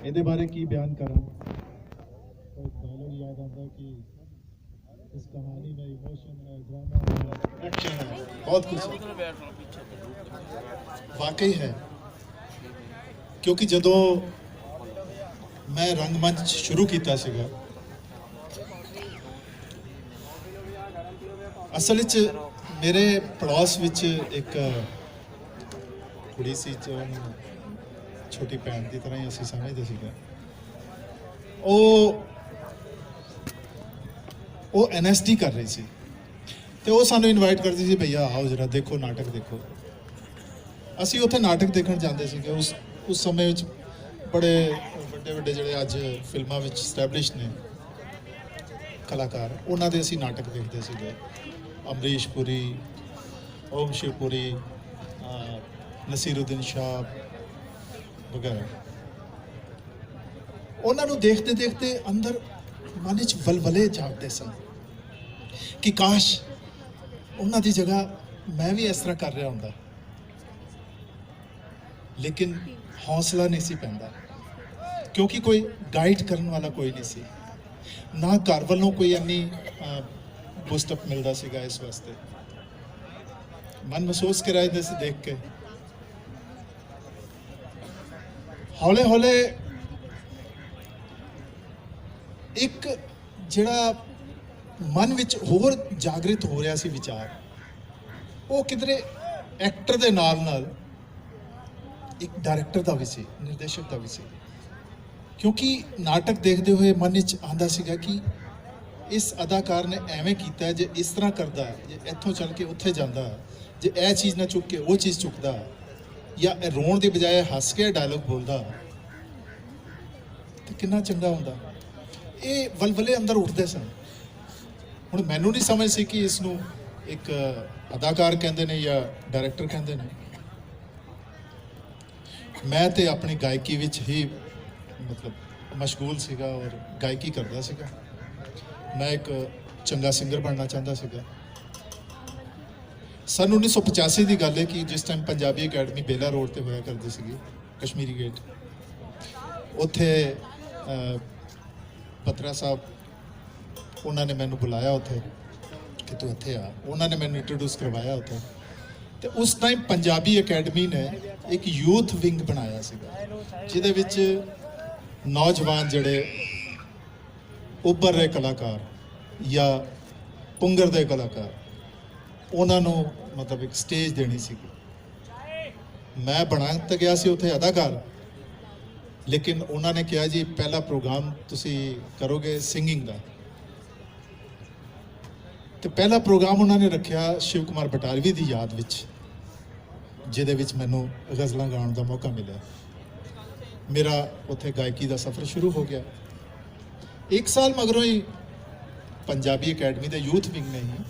ਇਹਦੇ ਬਾਰੇ ਕੀ ਬਿਆਨ ਕਰਾਂ। ਕੋਈ ਡਾਇਲੌਗ याद आता कि इस कहानी में इमोशन है, ड्रामा है, एक्शन है, बहुत कुछ है। वाकई है, क्योंकि ਜਦੋਂ मैं रंगमंच शुरू किया ਸੀਗਾ, ਅਸਲ ਵਿੱਚ ਮੇਰੇ ਪੜੋਸ ਵਿੱਚ ਇੱਕ ਕੁੜੀ ਸੀ ਜੋ ਛੋਟੀ ਭੈਣ ਦੀ ਤਰ੍ਹਾਂ ਹੀ ਅਸੀਂ ਸਮਝਦੇ ਸੀਗੇ। ਉਹ ਐਨਐਸਡੀ ਕਰ ਰਹੀ ਸੀ ਤੇ ਉਹ ਸਾਨੂੰ ਇਨਵਾਈਟ ਕਰਦੀ ਸੀ, ਭਈਆ ਆਓ ਜਰਾ ਦੇਖੋ ਨਾਟਕ ਦੇਖੋ। ਅਸੀਂ ਉੱਥੇ ਨਾਟਕ ਦੇਖਣ ਜਾਂਦੇ ਸੀਗੇ। ਉਸ ਸਮੇਂ ਵਿੱਚ ਬੜੇ ਵੱਡੇ ਜਿਹੜੇ ਅੱਜ ਫਿਲਮਾਂ ਵਿੱਚ ਸਟੈਬਲਿਸ਼ ਨੇ ਕਲਾਕਾਰ, ਉਹਨਾਂ ਦੇ ਅਸੀਂ ਨਾਟਕ ਦੇਖਦੇ ਸੀਗੇ। ਅਮਰੀਸ਼ ਪੁਰੀ, ਓਮ ਸ਼ਿਵਪੁਰੀ, ਨਸੀਰੁद्दीन ਸ਼ਾਹ ਵਗੈਰਾ। ਉਹਨਾਂ ਨੂੰ ਦੇਖਦੇ ਦੇਖਦੇ ਅੰਦਰ ਮਨ ਵਿੱਚ ਵਲਵਲੇ ਜਾਗਦੇ ਸਨ ਕਿ ਕਾਸ਼ ਉਹਨਾਂ ਦੀ ਜਗ੍ਹਾ ਮੈਂ ਵੀ ਇਸ ਤਰ੍ਹਾਂ ਕਰ ਰਿਹਾ ਹੁੰਦਾ, ਲੇਕਿਨ ਹੌਸਲਾ ਨਹੀਂ ਸੀ ਪੈਂਦਾ ਕਿਉਂਕਿ ਕੋਈ ਗਾਈਡ ਕਰਨ ਵਾਲਾ ਕੋਈ ਨਹੀਂ ਸੀ, ਨਾ ਘਰ ਵੱਲੋਂ ਕੋਈ ਇੰਨੀ ਬੂਸਟਅਪ ਮਿਲਦਾ ਸੀਗਾ। ਇਸ ਵਾਸਤੇ ਮਨ ਮਹਿਸੂਸ ਕਰਾਇਦੇ ਸੀ ਦੇਖ ਕੇ। ਹੌਲੇ ਹੌਲੇ ਇੱਕ ਜਿਹੜਾ ਮਨ ਵਿੱਚ ਹੋਰ ਜਾਗਰਿਤ ਹੋ ਰਿਹਾ ਸੀ ਵਿਚਾਰ, ਉਹ ਕਿਧਰੇ ਐਕਟਰ ਦੇ ਨਾਲ ਨਾਲ ਇੱਕ ਡਾਇਰੈਕਟਰ ਦਾ ਵੀ ਸੀ, ਨਿਰਦੇਸ਼ਕ ਦਾ ਵੀ ਸੀ। ਕਿਉਂਕਿ ਨਾਟਕ ਦੇਖਦੇ ਹੋਏ ਮਨ ਵਿੱਚ ਆਉਂਦਾ ਸੀਗਾ ਕਿ ਇਸ ਅਦਾਕਾਰ ਨੇ ਐਵੇਂ ਕੀਤਾ, ਜੇ ਇਸ ਤਰ੍ਹਾਂ ਕਰਦਾ, ਜੇ ਇੱਥੋਂ ਚੱਲ ਕੇ ਉੱਥੇ ਜਾਂਦਾ, ਜੇ ਇਹ ਚੀਜ਼ ਨਾ ਚੁੱਕ ਕੇ ਉਹ ਚੀਜ਼ ਚੁੱਕਦਾ, ਜਾਂ ਰੋਣ ਦੀ ਬਜਾਏ ਹੱਸ ਕੇ ਡਾਇਲੋਗ ਬੋਲਦਾ, ਤੇ ਕਿੰਨਾ ਚੰਗਾ ਹੁੰਦਾ। ਇਹ ਵਲਵਲੇ ਅੰਦਰ ਉੱਠਦੇ ਸਨ। ਹੁਣ ਮੈਨੂੰ ਨਹੀਂ ਸਮਝ ਸੀ ਕਿ ਇਸ ਨੂੰ ਇੱਕ ਅਦਾਕਾਰ ਕਹਿੰਦੇ ਨੇ ਜਾਂ ਡਾਇਰੈਕਟਰ ਕਹਿੰਦੇ ਨੇ। ਮੈਂ ਤੇ ਆਪਣੀ ਗਾਇਕੀ ਵਿੱਚ ਹੀ ਮਤਲਬ ਮਸ਼ਗੂਲ ਸੀਗਾ ਔਰ ਗਾਇਕੀ ਕਰਦਾ ਸੀਗਾ। ਮੈਂ ਇੱਕ ਚੰਗਾ ਸਿੰਗਰ ਬਣਨਾ ਚਾਹੁੰਦਾ ਸੀਗਾ। ਸਨ 1985 ਦੀ ਗੱਲ ਹੈ ਕਿ ਜਿਸ ਟਾਈਮ ਪੰਜਾਬੀ ਅਕੈਡਮੀ ਬੇਲਾ ਰੋਡ ਤੇ ਹੋਇਆ ਕਰਦੀ ਸੀਗੀ, ਕਸ਼ਮੀਰੀ ਗੇਟ, ਉੱਥੇ ਪਤਰਾ ਸਾਹਿਬ ਉਹਨਾਂ ਨੇ ਮੈਨੂੰ ਬੁਲਾਇਆ ਉੱਥੇ ਕਿ ਤੂੰ ਇੱਥੇ ਆ। ਉਹਨਾਂ ਨੇ ਮੈਨੂੰ ਇੰਟਰੋਡਿਊਸ ਕਰਵਾਇਆ ਉੱਥੇ। ਤੇ ਉਸ ਟਾਈਮ ਪੰਜਾਬੀ ਅਕੈਡਮੀ ਨੇ ਇੱਕ ਯੂਥ ਵਿੰਗ ਬਣਾਇਆ ਸੀਗਾ, ਜਿਹਦੇ ਵਿੱਚ ਨੌਜਵਾਨ ਜਿਹੜੇ ਉੱਭਰ ਰਹੇ ਕਲਾਕਾਰ ਜਾਂ ਪੁੰਗਰ ਦੇ ਕਲਾਕਾਰ, ਉਹਨਾਂ ਨੂੰ ਮਤਲਬ ਇੱਕ ਸਟੇਜ ਦੇਣੀ ਸੀਗੀ। ਮੈਂ ਬਣਾ ਤਾਂ ਗਿਆ ਸੀ ਉੱਥੇ ਅਦਾਕਾਰ, ਲੇਕਿਨ ਉਹਨਾਂ ਨੇ ਕਿਹਾ ਜੀ ਪਹਿਲਾ ਪ੍ਰੋਗਰਾਮ ਤੁਸੀਂ ਕਰੋਗੇ ਸਿੰਗਿੰਗ ਦਾ। ਤੇ ਪਹਿਲਾ ਪ੍ਰੋਗਰਾਮ ਉਹਨਾਂ ਨੇ ਰੱਖਿਆ ਸ਼ਿਵ ਕੁਮਾਰ ਬਟਾਲਵੀ ਦੀ ਯਾਦ ਵਿੱਚ, ਜਿਹਦੇ ਵਿੱਚ ਮੈਨੂੰ ਗਜ਼ਲਾਂ ਗਾਉਣ ਦਾ ਮੌਕਾ ਮਿਲਿਆ। ਮੇਰਾ ਉੱਥੇ ਗਾਇਕੀ ਦਾ ਸਫ਼ਰ ਸ਼ੁਰੂ ਹੋ ਗਿਆ। ਇੱਕ ਸਾਲ ਮਗਰੋਂ ਹੀ ਪੰਜਾਬੀ ਅਕੈਡਮੀ ਦੇ ਯੂਥ ਵਿੰਗ ਨੇ ਹੀ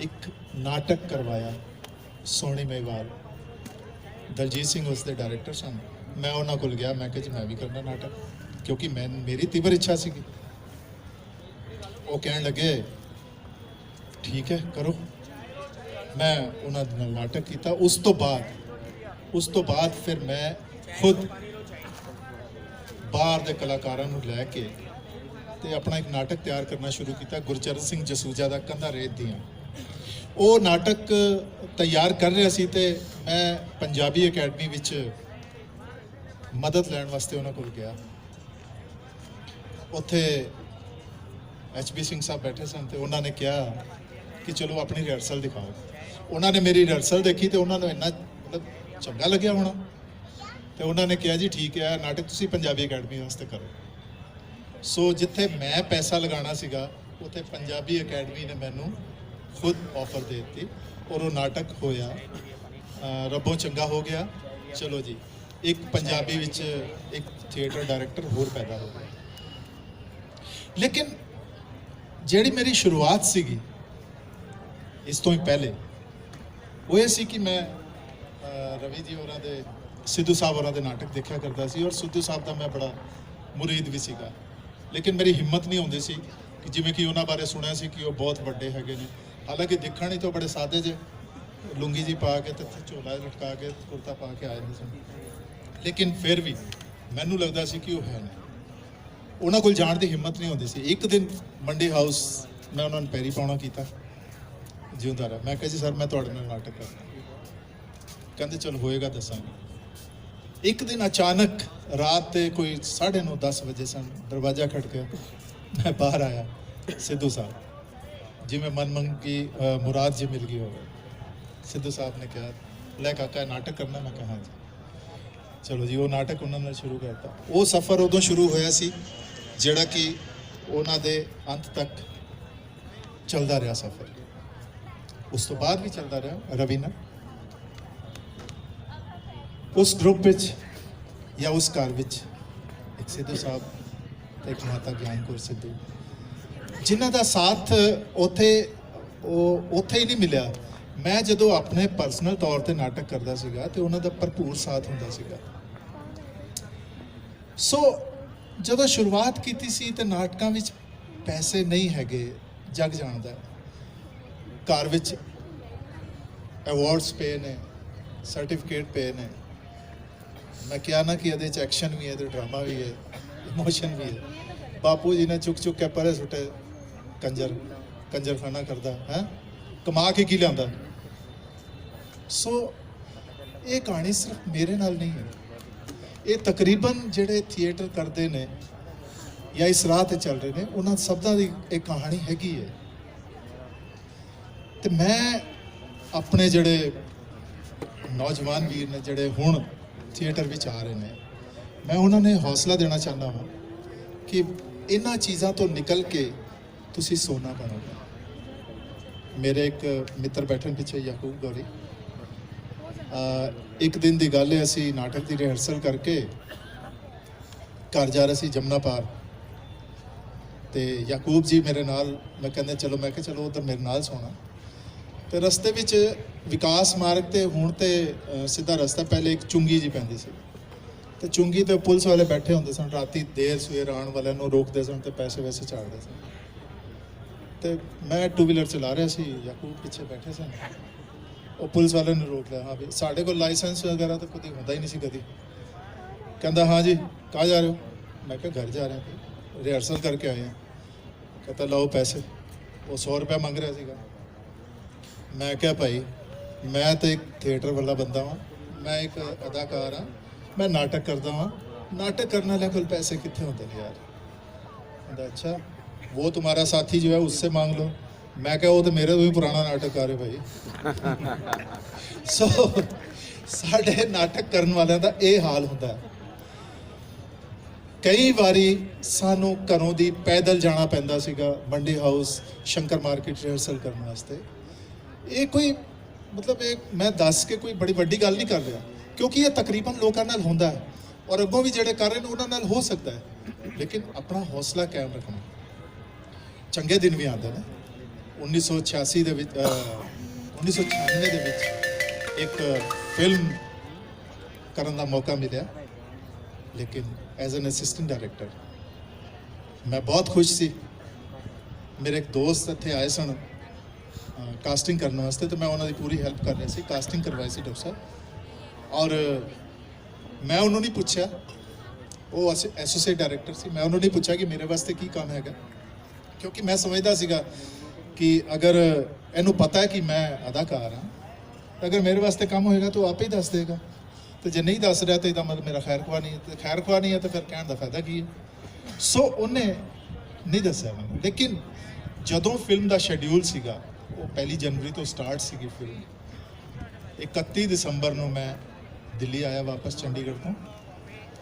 ਇੱਕ ਨਾਟਕ ਕਰਵਾਇਆ, ਸੋਹਣੀ ਮਹਿਵਾਲ। ਦਲਜੀਤ ਸਿੰਘ ਉਸ ਦੇ ਡਾਇਰੈਕਟਰ ਸਨ। ਮੈਂ ਉਹਨਾਂ ਕੋਲ ਗਿਆ, ਮੈਂ ਕਿਹਾ ਜੀ ਮੈਂ ਵੀ ਕਰਨਾ ਨਾਟਕ, ਕਿਉਂਕਿ ਮੇਰੀ ਤੀਬਰ ਇੱਛਾ ਸੀਗੀ। ਉਹ ਕਹਿਣ ਲੱਗੇ ਠੀਕ ਹੈ ਕਰੋ। ਮੈਂ ਉਹਨਾਂ ਦੇ ਨਾਲ ਨਾਟਕ ਕੀਤਾ। ਉਸ ਤੋਂ ਬਾਅਦ ਫਿਰ ਮੈਂ ਖੁਦ ਬਾਹਰ ਦੇ ਕਲਾਕਾਰਾਂ ਨੂੰ ਲੈ ਕੇ ਤੇ ਆਪਣਾ ਇੱਕ ਨਾਟਕ ਤਿਆਰ ਕਰਨਾ ਸ਼ੁਰੂ ਕੀਤਾ, ਗੁਰਚਰਨ ਸਿੰਘ ਜਸੂਜਾ ਦਾ ਕੰਧਾਂ ਰੇਤ ਦੀਆਂ। ਉਹ ਨਾਟਕ ਤਿਆਰ ਕਰ ਰਿਹਾ ਸੀ ਤੇ ਮੈਂ ਪੰਜਾਬੀ ਅਕੈਡਮੀ ਵਿੱਚ ਮਦਦ ਲੈਣ ਵਾਸਤੇ ਉਹਨਾਂ ਕੋਲ ਗਿਆ। ਉੱਥੇ HB ਸਿੰਘ ਸਾਹਿਬ ਬੈਠੇ ਸਨ ਤੇ ਉਹਨਾਂ ਨੇ ਕਿਹਾ ਕਿ ਚਲੋ ਆਪਣੀ ਰਿਹਰਸਲ ਦਿਖਾਓ। ਉਹਨਾਂ ਨੇ ਮੇਰੀ ਰਿਹਰਸਲ ਦੇਖੀ ਤੇ ਉਹਨਾਂ ਨੂੰ ਇੰਨਾ ਮਤਲਬ ਚੰਗਾ ਲੱਗਿਆ ਹੋਣਾ, ਤੇ ਉਹਨਾਂ ਨੇ ਕਿਹਾ ਜੀ ਠੀਕ ਹੈ, ਨਾਟਕ ਤੁਸੀਂ ਪੰਜਾਬੀ ਅਕੈਡਮੀ ਵਾਸਤੇ ਕਰੋ। ਸੋ ਜਿੱਥੇ ਮੈਂ ਪੈਸਾ ਲਗਾਉਣਾ ਸੀਗਾ, ਉੱਥੇ ਪੰਜਾਬੀ ਅਕੈਡਮੀ ਨੇ ਮੈਨੂੰ ਖੁਦ ਆਫਰ ਦੇ ਦਿੱਤੀ ਔਰ ਉਹ ਨਾਟਕ ਹੋਇਆ। ਰੱਬੋਂ ਚੰਗਾ ਹੋ ਗਿਆ। ਚਲੋ ਜੀ, ਇੱਕ ਪੰਜਾਬੀ ਵਿੱਚ ਇੱਕ ਥੀਏਟਰ ਡਾਇਰੈਕਟਰ ਹੋਰ ਪੈਦਾ ਹੋ ਗਿਆ। ਲੇਕਿਨ ਜਿਹੜੀ ਮੇਰੀ ਸ਼ੁਰੂਆਤ ਸੀਗੀ ਇਸ ਤੋਂ ਹੀ ਪਹਿਲੇ, ਉਹ ਇਹ ਸੀ ਕਿ ਮੈਂ ਰਵੀ ਜੀ ਹੋਰਾਂ ਦੇ, ਸਿੱਧੂ ਸਾਹਿਬ ਹੋਰਾਂ ਦੇ ਨਾਟਕ ਦੇਖਿਆ ਕਰਦਾ ਸੀ ਔਰ ਸਿੱਧੂ ਸਾਹਿਬ ਦਾ ਮੈਂ ਬੜਾ ਮੁਰੀਦ ਵੀ ਸੀਗਾ। ਲੇਕਿਨ ਮੇਰੀ ਹਿੰਮਤ ਨਹੀਂ ਹੁੰਦੀ ਸੀ ਕਿ ਜਿਵੇਂ ਕਿ ਉਹਨਾਂ ਬਾਰੇ ਸੁਣਿਆ ਸੀ ਕਿ ਉਹ ਬਹੁਤ ਵੱਡੇ ਹੈਗੇ ਨੇ। ਹਾਲਾਂਕਿ ਦਿਖਣ ਹੀ ਤਾਂ ਬੜੇ ਸਾਦੇ ਜਿਹੇ, ਲੁੰਗੀ ਜੀ ਪਾ ਕੇ ਤੇ ਝੋਲਾ ਲਟਕਾ ਕੇ ਕੁਰਤਾ ਪਾ ਕੇ ਆ ਜਾਂਦੇ ਸਨ। ਲੇਕਿਨ ਫਿਰ ਵੀ ਮੈਨੂੰ ਲੱਗਦਾ ਸੀ ਕਿ ਉਹ ਹੈ ਨਹੀਂ, ਉਹਨਾਂ ਕੋਲ ਜਾਣ ਦੀ ਹਿੰਮਤ ਨਹੀਂ ਹੁੰਦੀ ਸੀ। ਇੱਕ ਦਿਨ ਮੰਡੀ ਹਾਊਸ ਮੈਂ ਉਹਨਾਂ ਨੂੰ ਪੈਰੀ ਪਾਉਣਾ ਕੀਤਾ, ਜਿਉਂਦਾ ਰਿਹਾ। ਮੈਂ ਕਿਹਾ ਜੀ ਸਰ ਮੈਂ ਤੁਹਾਡੇ ਨਾਲ ਨਾਟਕ ਕਰਨਾ। ਕਹਿੰਦੇ ਚਲ ਹੋਏਗਾ ਦੱਸਾਂਗੇ। ਇੱਕ ਦਿਨ ਅਚਾਨਕ ਰਾਤ ਦੇ ਕੋਈ 9:30 10 ਵਜੇ ਸਨ, ਦਰਵਾਜ਼ਾ ਖੜਕਿਆ, ਮੈਂ ਬਾਹਰ ਆਇਆ। ਸਿੱਧੂ ਸਾਹਿਬ ਜਿਵੇਂ ਮਨ ਮੰਗੀ ਮੁਰਾਦ ਜੀ ਮਿਲ ਗਈ ਹੋਵੇ। ਸਿੱਧੂ ਸਾਹਿਬ ਨੇ ਕਿਹਾ ਲੈ ਕਾਕਾ ਨਾਟਕ ਕਰਨਾ? ਮੈਂ ਕਿਹਾ ਹਾਂਜੀ। ਚਲੋ ਜੀ ਉਹ ਨਾਟਕ ਉਹਨਾਂ ਨਾਲ ਸ਼ੁਰੂ ਕਰਤਾ। ਉਹ ਸਫ਼ਰ ਉਦੋਂ ਸ਼ੁਰੂ ਹੋਇਆ ਸੀ ਜਿਹੜਾ ਕਿ ਉਹਨਾਂ ਦੇ ਅੰਤ ਤੱਕ ਚੱਲਦਾ ਰਿਹਾ ਸਫ਼ਰ। ਉਸ ਤੋਂ ਬਾਅਦ ਵੀ ਚੱਲਦਾ ਰਿਹਾ। ਰਵੀ ਨਾਲ ਉਸ ਗਰੁੱਪ ਵਿੱਚ ਜਾਂ ਉਸ ਘਰ ਵਿੱਚ ਇੱਕ ਸਿੱਧੂ ਸਾਹਿਬ ਤੇ ਇੱਕ ਮਾਤਾ ਗਿਆਨ ਕੌਰ ਸਿੱਧੂ, ਜਿਨ੍ਹਾਂ ਦਾ ਸਾਥ ਉੱਥੇ ਹੀ ਨਹੀਂ ਮਿਲਿਆ। ਮੈਂ ਜਦੋਂ ਆਪਣੇ ਪਰਸਨਲ ਤੌਰ ਤੇ ਨਾਟਕ ਕਰਦਾ ਸੀਗਾ ਤੇ ਉਹਨਾਂ ਦਾ ਭਰਪੂਰ ਸਾਥ ਹੁੰਦਾ ਸੀਗਾ। ਸੋ ਜਦੋਂ ਸ਼ੁਰੂਆਤ ਕੀਤੀ ਸੀ ਤੇ ਨਾਟਕਾਂ ਵਿੱਚ ਪੈਸੇ ਨਹੀਂ ਹੈਗੇ, ਜਗ ਜਾਣਦਾ। ਘਰ ਵਿੱਚ ਅਵਾਰਡਸ ਪਏ ਨੇ, ਸਰਟੀਫਿਕੇਟ ਪਏ ਨੇ। ਮੈਂ ਕਿਹਾ ਨਾ ਕਿ ਇਹਦੇ 'ਚ ਐਕਸ਼ਨ ਵੀ ਹੈ ਤੇ ਡਰਾਮਾ ਵੀ ਹੈ, ਇਮੋਸ਼ਨ ਵੀ ਹੈ। ਬਾਪੂ ਜੀ ਨੇ ਚੁੱਕ ਕੇ ਪਰੇ ਸੁੱਟੇ, ਕੰਜਰਖਾਨਾ ਕਰਦਾ ਹੈ, ਕਮਾ ਕੇ ਕੀ ਲਿਆਂਦਾ। ਸੋ ਇਹ ਕਹਾਣੀ ਸਿਰਫ ਮੇਰੇ ਨਾਲ ਨਹੀਂ ਹੈ, ਇਹ ਤਕਰੀਬਨ ਜਿਹੜੇ ਥੀਏਟਰ ਕਰਦੇ ਨੇ ਜਾਂ ਇਸ ਰਾਹ ਤੇ ਚੱਲ ਰਹੇ ਨੇ ਉਹਨਾਂ ਸਭਨਾਂ ਦੀ ਇਹ ਕਹਾਣੀ ਹੈਗੀ ਹੈ। ਤੇ ਮੈਂ ਆਪਣੇ ਜਿਹੜੇ ਨੌਜਵਾਨ ਵੀਰ ਨੇ ਜਿਹੜੇ ਹੁਣ ਥੀਏਟਰ ਵਿੱਚ ਆ ਰਹੇ ਨੇ, ਮੈਂ ਉਹਨਾਂ ਨੇ ਹੌਸਲਾ ਦੇਣਾ ਚਾਹੁੰਦਾ ਹਾਂ ਕਿ ਇਹਨਾਂ ਚੀਜ਼ਾਂ ਤੋਂ ਨਿਕਲ ਕੇ ਤੁਸੀਂ ਸੋਨਾ ਬਣੋਗੇ। ਮੇਰੇ ਇੱਕ ਮਿੱਤਰ ਬੈਠਣ ਪਿੱਛੇ ਯਾਕੂਬ ਗੌਰੀ, ਇੱਕ ਦਿਨ ਦੀ ਗੱਲ ਹੈ, ਅਸੀਂ ਨਾਟਕ ਦੀ ਰਿਹਰਸਲ ਕਰਕੇ ਘਰ ਜਾ ਰਹੇ ਸੀ ਜਮਨਾ ਪਾਰ, ਤੇ ਯਾਕੂਬ ਜੀ ਮੇਰੇ ਨਾਲ, ਮੈਂ ਕਹਿੰਦੇ ਚਲੋ, ਮੈਂ ਕਿਹਾ ਚਲੋ ਉਧਰ ਮੇਰੇ ਨਾਲ ਸੋਣਾ। ਤੇ ਰਸਤੇ ਵਿੱਚ ਵਿਕਾਸ ਮਾਰਗ ਤੇ ਹੁਣ ਤੇ ਸਿੱਧਾ ਰਸਤਾ, ਪਹਿਲੇ ਇੱਕ ਚੁੰਗੀ ਜੀ ਪੈਂਦੀ ਸੀ ਤੇ ਚੁੰਗੀ ਤੇ ਪੁਲਿਸ ਵਾਲੇ ਬੈਠੇ ਹੁੰਦੇ ਸਨ, ਰਾਤੀ ਦੇਰ ਸਵੇਰ ਆਉਣ ਵਾਲਿਆਂ ਨੂੰ ਰੋਕਦੇ ਸਨ ਤੇ ਪੈਸੇ ਵੈਸੇ ਝਾੜਦੇ ਸਨ। ਤੇ ਮੈਂ 2 ਵੀਲਰ ਚਲਾ ਰਿਹਾ ਸੀ, ਯਾਕੂਬ ਪਿੱਛੇ ਬੈਠੇ ਸਨ। ਉਹ ਪੁਲਿਸ ਵਾਲੇ ਨੇ ਰੋਕ ਲਿਆ। ਹਾਂ ਵੀ ਸਾਡੇ ਕੋਲ ਲਾਇਸੈਂਸ ਵਗੈਰਾ ਤਾਂ ਕਦੇ ਹੁੰਦਾ ਹੀ ਨਹੀਂ ਸੀ ਕਦੀ। ਕਹਿੰਦਾ ਹਾਂ ਜੀ ਕहाँ ਜਾ ਰਹੇ ਹੋ? ਮੈਂ ਕਿਹਾ घर ਜਾ ਰਹੇ ਹਾਂ, ਰਿਹਰਸਲ ਕਰਕੇ ਆਏ ਹਾਂ। ਕਹਿੰਦਾ ਲਓ ਪੈਸੇ। ਉਹ 100 ਰੁਪਏ ਮੰਗ ਰਿਹਾ ਸੀਗਾ। ਮੈਂ ਕਿਹਾ ਭਾਈ ਮੈਂ ਤਾਂ ਇੱਕ ਥੀਏਟਰ ਵਾਲਾ ਬੰਦਾ ਹਾਂ, ਮੈਂ ਇੱਕ ਅਦਾਕਾਰ ਹਾਂ, ਮੈਂ ਨਾਟਕ ਕਰਦਾ ਹਾਂ, नाटक करने वाले को पैसे कितने होते हैं यार? कहता अच्छा वो तुम्हारा साथी जो है उससे मांग लो। मैं क्या, वो तो मेरे भी पुराना नाटककार है भाई। सो साढ़े नाटक करने वाले का ये हाल होता है। कई बारी सानू घरों दी पैदल जाना पैंदा सीगा मंडी हाउस शंकर मार्केट रिहर्सल करने वास्ते। ये कोई मतलब एक मैं दस के कोई बड़ी वड्डी गल नहीं कर रहा, क्योंकि ये तकरीबन लोगों नाल होंदा है और अगों भी जेड़े कर रहे हैं उन्हां नाल हो सकता है, लेकिन अपना हौसला कायम रखना। चंगे दिन भी आते हैं। 1986 ਦੇ ਵਿੱਚ 1996 ਦੇ ਵਿੱਚ ਇੱਕ ਫਿਲਮ ਕਰਨ ਦਾ ਮੌਕਾ ਮਿਲਿਆ, ਲੇਕਿਨ ਐਜ਼ ਐਨ ਅਸਿਸਟੈਂਟ ਡਾਇਰੈਕਟਰ ਮੈਂ ਬਹੁਤ ਖੁਸ਼ ਸੀ। ਮੇਰੇ ਇੱਕ ਦੋਸਤ ਇੱਥੇ ਆਏ ਸਨ ਕਾਸਟਿੰਗ ਕਰਨ ਵਾਸਤੇ, ਤੇ ਮੈਂ ਉਹਨਾਂ ਦੀ ਪੂਰੀ ਹੈਲਪ ਕਰ ਰਿਹਾ ਸੀ। ਕਾਸਟਿੰਗ ਕਰਵਾਈ ਸੀ ਡਾਕਟਰ ਸਾਹਿਬ, ਔਰ ਮੈਂ ਉਹਨੂੰ ਨਹੀਂ ਪੁੱਛਿਆ, ਉਹ ਐਸੋਸੀਏਟ ਡਾਇਰੈਕਟਰ ਸੀ, ਮੈਂ ਉਹਨੂੰ ਨਹੀਂ ਪੁੱਛਿਆ ਕਿ ਮੇਰੇ ਵਾਸਤੇ ਕੀ ਕੰਮ ਹੈਗਾ, ਕਿਉਂਕਿ ਮੈਂ ਸਮਝਦਾ ਸੀਗਾ कि अगर इनू पता है कि मैं अदाकार हाँ, अगर मेरे वास्ते काम होएगा तो आप ही दस देगा, तो जो नहीं दस रहा तो इसका मतलब मेरा खैर खुआ नहीं है, तो खैर खुआ नहीं है तो फिर कहने का फायदा की है। सो उन्हें नहीं दसिया मैंने। लेकिन जदों फिल्म का शेड्यूल सीगा वो 1 जनवरी तो स्टार्ट सी फिल्म, 31 दिसंबर को मैं दिल्ली आया वापस चंडीगढ़ तो,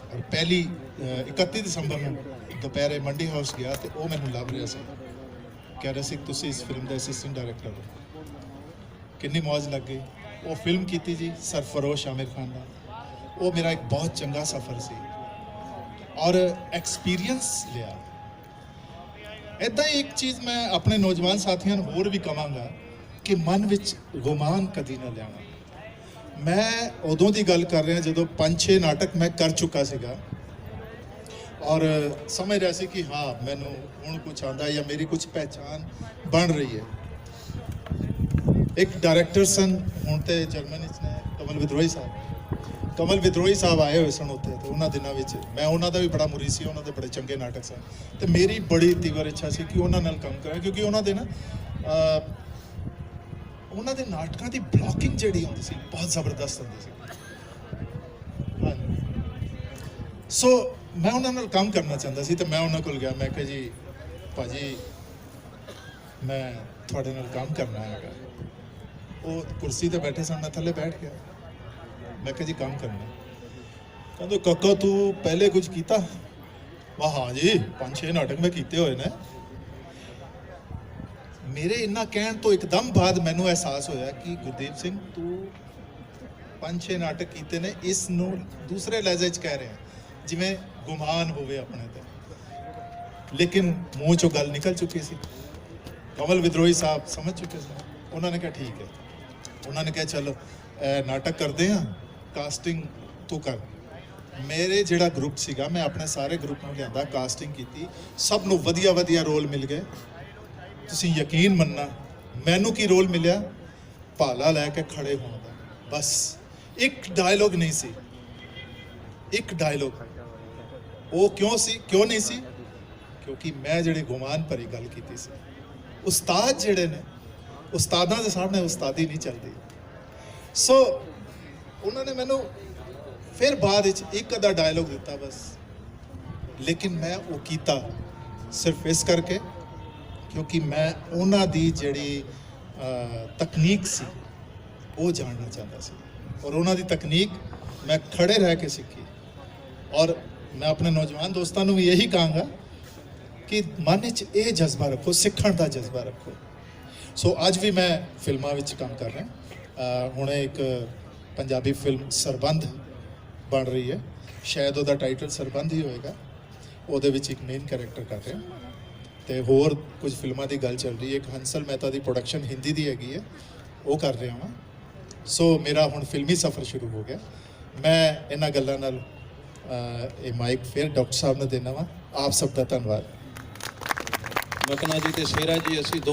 और 31 दिसंबर को दोपहर मंडी हाउस गया तो वो मैंने लभ रहा ਸੀ, कह रहे सी तुसी इस फिल्म का असिस्टेंट डायरैक्टर हो। कितनी मौज लग गई। वो फिल्म की जी सरफरोश आमिर खान का, वो मेरा एक बहुत चंगा सफ़र सी और एक्सपीरियंस लिया। इदा एक चीज़ मैं अपने नौजवान साथियों को होर भी कहांगा कि मन विच गुमान कदी ना लिया। मैं उदों की गल कर रहा जो 5-6 नाटक मैं कर चुका सीगा और समझ रहा सी कि हाँ मैनू हुण कुछ आंदा या मेरी कुछ पहचान बन रही है। एक डायरैक्टर सन हुण ते जर्मनी ने कमल विद्रोही साहब, ਕਮਲ ਵਿਦਰੋਹੀ ਸਾਹਿਬ ਆਏ ਹੋਏ ਸਨ ਉੱਥੇ, ਤੇ ਉਹਨਾਂ ਦਿਨਾਂ ਵਿੱਚ ਮੈਂ ਉਹਨਾਂ ਦਾ ਵੀ ਬੜਾ ਮੁਰੀਦ ਸੀ, ਉਹਨਾਂ ਦੇ ਬੜੇ ਚੰਗੇ ਨਾਟਕ ਸਨ, ਤੇ ਮੇਰੀ ਬੜੀ ਤੀਵਰ ਇੱਛਾ ਸੀ ਕਿ ਉਹਨਾਂ ਨਾਲ ਕੰਮ ਕਰਾਂ, ਕਿਉਂਕਿ ਉਹਨਾਂ ਦੇ ਨਾ ਉਹਨਾਂ ਦੇ ਨਾਟਕਾਂ ਦੀ ਬਲੌਕਿੰਗ ਜਿਹੜੀ ਹੁੰਦੀ ਸੀ ਬਹੁਤ ਜ਼ਬਰਦਸਤ ਹੁੰਦੀ ਸੀ। ਹਾਂਜੀ, ਸੋ ਮੈਂ ਉਹਨਾਂ ਨਾਲ ਕੰਮ ਕਰਨਾ ਚਾਹੁੰਦਾ ਸੀ, ਤੇ ਮੈਂ ਉਹਨਾਂ ਕੋਲ ਗਿਆ, ਮੈਂ ਕਿਹਾ ਜੀ ਭਾਜੀ ਮੈਂ ਤੁਹਾਡੇ ਨਾਲ ਕੰਮ ਕਰਨਾ ਹੈਗਾ। ਉਹ ਕੁਰਸੀ ਤੇ ਬੈਠੇ ਸਨ, ਮੈਂ ਥੱਲੇ ਬੈਠ ਗਿਆ, ਮੈਂ ਕਿਹਾ ਜੀ ਕੰਮ ਕਰਨਾ। ਕਹਿੰਦੇ ਕਾਕਾ ਤੂੰ ਪਹਿਲੇ ਕੁਝ ਕੀਤਾ? ਵਾਹ ਹਾਂ ਜੀ 5-6 ਨਾਟਕ ਮੈਂ ਕੀਤੇ ਹੋਏ ਨੇ। ਮੇਰੇ ਇੰਨਾ ਕਹਿਣ ਤੋਂ ਇੱਕਦਮ ਬਾਅਦ ਮੈਨੂੰ ਅਹਿਸਾਸ ਹੋਇਆ ਕਿ ਗੁਰਦੀਪ ਸਿੰਘ ਤੂੰ 5-6 ਨਾਟਕ ਕੀਤੇ ਨੇ, ਇਸ ਨੂੰ ਦੂਸਰੇ ਲਹਿਜੇ 'ਚ ਕਹਿ ਰਿਹਾ ਜਿਵੇਂ ਗੁਮਾਨ ਹੋਵੇ ਆਪਣੇ ਤੇ, ਲੇਕਿਨ ਮੂੰਹ 'ਚੋਂ ਗੱਲ ਨਿਕਲ ਚੁੱਕੀ ਸੀ। ਕਮਲ ਵਿਦਰੋਹੀ ਸਾਹਿਬ ਸਮਝ ਚੁੱਕੇ ਸਨ, ਉਹਨਾਂ ਨੇ ਕਿਹਾ ਠੀਕ ਹੈ। ਉਹਨਾਂ ਨੇ ਕਿਹਾ ਚਲੋ ਨਾਟਕ ਕਰਦੇ ਹਾਂ, ਕਾਸਟਿੰਗ ਤੂੰ ਕਰ। ਮੇਰੇ ਜਿਹੜਾ ਗਰੁੱਪ ਸੀਗਾ, ਮੈਂ ਆਪਣੇ ਸਾਰੇ ਗਰੁੱਪ ਨੂੰ ਲਿਆਂਦਾ, ਕਾਸਟਿੰਗ ਕੀਤੀ, ਸਭ ਨੂੰ ਵਧੀਆ ਵਧੀਆ ਰੋਲ ਮਿਲ ਗਏ। ਤੁਸੀਂ ਯਕੀਨ ਮੰਨਣਾ ਮੈਨੂੰ ਕੀ ਰੋਲ ਮਿਲਿਆ? ਭਾਲਾ ਲੈ ਕੇ ਖੜੇ ਹੋਣ ਦਾ, ਬਸ ਇੱਕ ਡਾਇਲੋਗ ਨਹੀਂ ਸੀ, ਇੱਕ ਡਾਇਲੋਗ। ਉਹ ਕਿਉਂ ਸੀ, ਕਿਉਂ ਨਹੀਂ ਸੀ? ਕਿਉਂਕਿ ਮੈਂ ਜਿਹੜੀ ਗੁਮਾਨ ਭਰੀ ਗੱਲ ਕੀਤੀ ਸੀ। ਉਸਤਾਦ ਜਿਹੜੇ ਨੇ, ਉਸਤਾਦਾਂ ਦੇ ਸਾਹਮਣੇ ਉਸਤਾਦੀ ਨਹੀਂ ਚੱਲਦੀ। ਸੋ ਉਹਨਾਂ ਨੇ ਮੈਨੂੰ ਫਿਰ ਬਾਅਦ ਵਿੱਚ ਇੱਕ ਅੱਧਾ ਡਾਇਲੋਗ ਦਿੱਤਾ ਬਸ, ਲੇਕਿਨ ਮੈਂ ਉਹ ਕੀਤਾ ਸਿਰਫ ਇਸ ਕਰਕੇ ਕਿਉਂਕਿ ਮੈਂ ਉਹਨਾਂ ਦੀ ਜਿਹੜੀ ਤਕਨੀਕ ਸੀ ਉਹ ਜਾਣਨਾ ਚਾਹੁੰਦਾ ਸੀ, ਔਰ ਉਹਨਾਂ ਦੀ ਤਕਨੀਕ ਮੈਂ ਖੜੇ ਰਹਿ ਕੇ ਸਿੱਖੀ। ਔਰ ਮੈਂ ਆਪਣੇ ਨੌਜਵਾਨ ਦੋਸਤਾਂ ਨੂੰ ਵੀ ਇਹੀ ਕਹਾਂਗਾ ਕਿ ਮਨ ਵਿੱਚ ਇਹ ਜਜ਼ਬਾ ਰੱਖੋ, ਸਿੱਖਣ ਦਾ ਜਜ਼ਬਾ ਰੱਖੋ। ਸੋ ਅੱਜ ਵੀ ਮੈਂ ਫਿਲਮਾਂ ਵਿੱਚ ਕੰਮ ਕਰ ਰਿਹਾ। ਹੁਣੇ ਇੱਕ ਪੰਜਾਬੀ ਫਿਲਮ ਸਰਬੰਧ ਬਣ ਰਹੀ ਹੈ, ਸ਼ਾਇਦ ਉਹਦਾ ਟਾਈਟਲ ਸਰਬੰਧ ਹੀ ਹੋਏਗਾ, ਉਹਦੇ ਵਿੱਚ ਇੱਕ ਮੇਨ ਕੈਰੈਕਟਰ ਕਰ ਰਿਹਾ। ਤੇ ਹੋਰ ਕੁਝ ਫਿਲਮਾਂ ਦੀ ਗੱਲ ਚੱਲ ਰਹੀ ਹੈ, ਇੱਕ ਹੰਸਲ ਮਹਿਤਾ ਦੀ ਪ੍ਰੋਡਕਸ਼ਨ ਹਿੰਦੀ ਦੀ ਹੈਗੀ ਹੈ, ਉਹ ਕਰ ਰਿਹਾ ਹਾਂ। ਸੋ ਮੇਰਾ ਹੁਣ ਫਿਲਮੀ ਸਫ਼ਰ ਸ਼ੁਰੂ ਹੋ ਗਿਆ। ਮੈਂ ਇਹਨਾਂ ਗੱਲਾਂ ਨਾਲ ਇਹ ਮਾਈਕ ਫਿਰ ਡਾਕਟਰ ਸਾਹਿਬ ਨੂੰ ਦੇਣਾ ਵਾ। ਆਪ ਸਭ ਦਾ ਧੰਨਵਾਦ। ਮਕਨਾ ਜੀ ਤੇ ਸ਼ੇਰਾ ਜੀ, ਅਸੀਂ ਦੋ